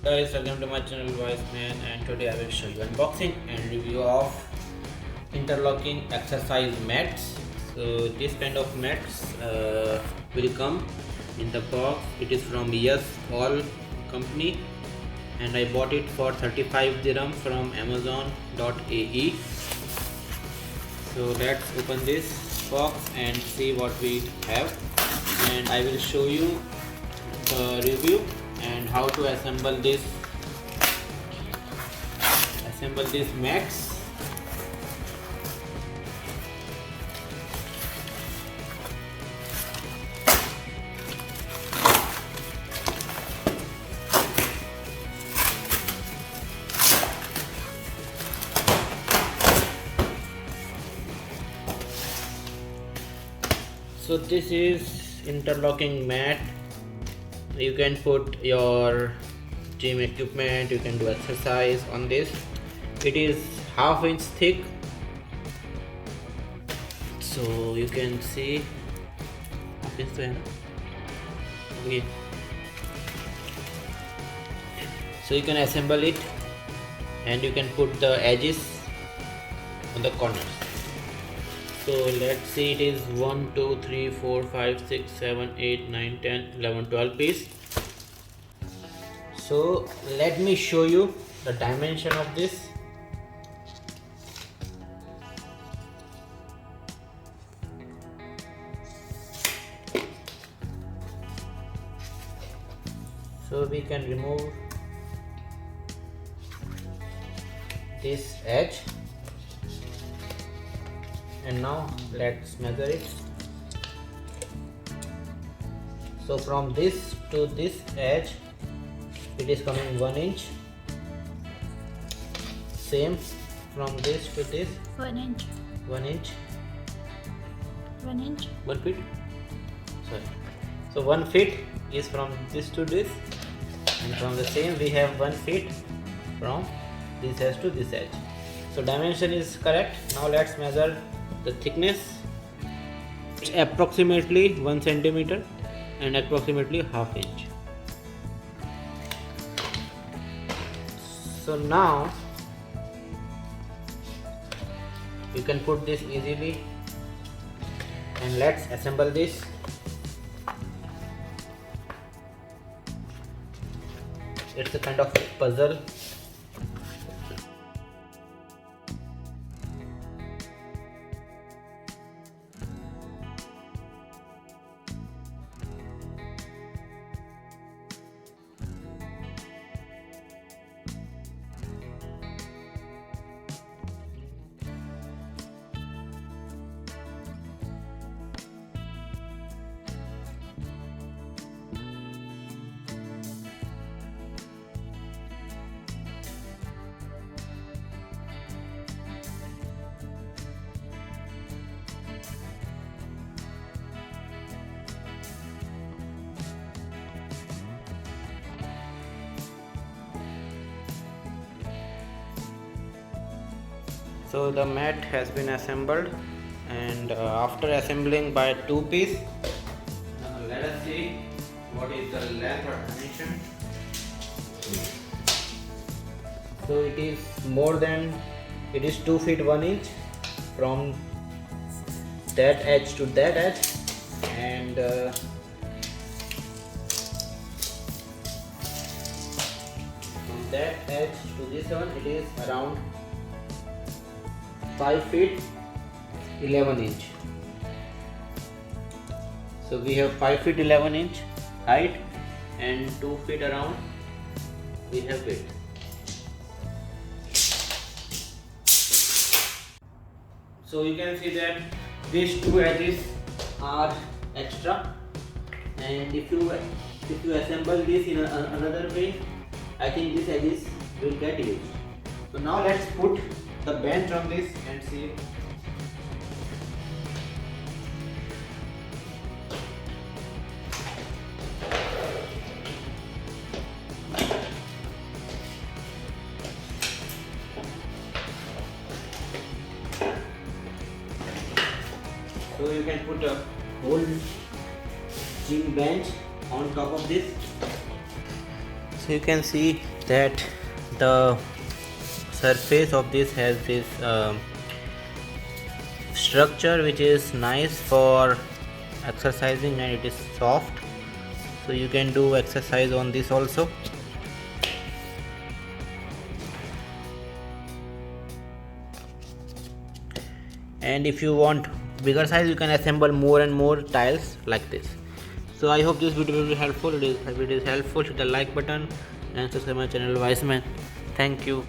Guys, welcome to my channel Wise Man, and today I will show you unboxing and review of interlocking exercise mats. So this kind of mats will come in the box. It is from Yes4All company and I bought it for 35 dirham from amazon.ae. So let's open this box and see what we have, and I will show you the review and how to assemble these mats. So this is interlocking mat. You can put your gym equipment, you can do exercise on this. It is half inch thick, so you can see okay. So you can assemble it and you can put the edges on the corners. So let's see, it is 1 2 3 4 5 6 7 8 9 10 11 12 piece. So let me show you the dimension of this. So we can remove this edge, and now let's measure it. So from this to this edge it is coming 1 inch. Same from this to this 1 inch. 1 inch. 1 inch. 1 feet. Sorry. So 1 feet is from this to this, and from the same we have 1 feet from this edge to this edge. So dimension is correct. Now let's measure the thickness. It's approximately 1 centimeter and approximately half inch. So now you can put this easily, and let's assemble this. It's a kind of puzzle. So the mat has been assembled, and after assembling by 2 piece, let us see what is the length or dimension. So it is 2 feet 1 inch from that edge to that edge, and from that edge to this one it is around 5 feet 11 inch. So we have 5 feet 11 inch height and 2 feet around we have width. So you can see that these 2 edges are extra, and if you assemble this in another way, I think these edges will get used. So now let's put the bench on this and see. So you can put a whole gym bench on top of this. So you can see that the surface of this has this structure which is nice for exercising, and it is soft, so you can do exercise on this also. And if you want bigger size, you can assemble more and more tiles like this. So I hope this video will be helpful. If it is helpful, hit the like button and subscribe my channel Wiseman. Thank you.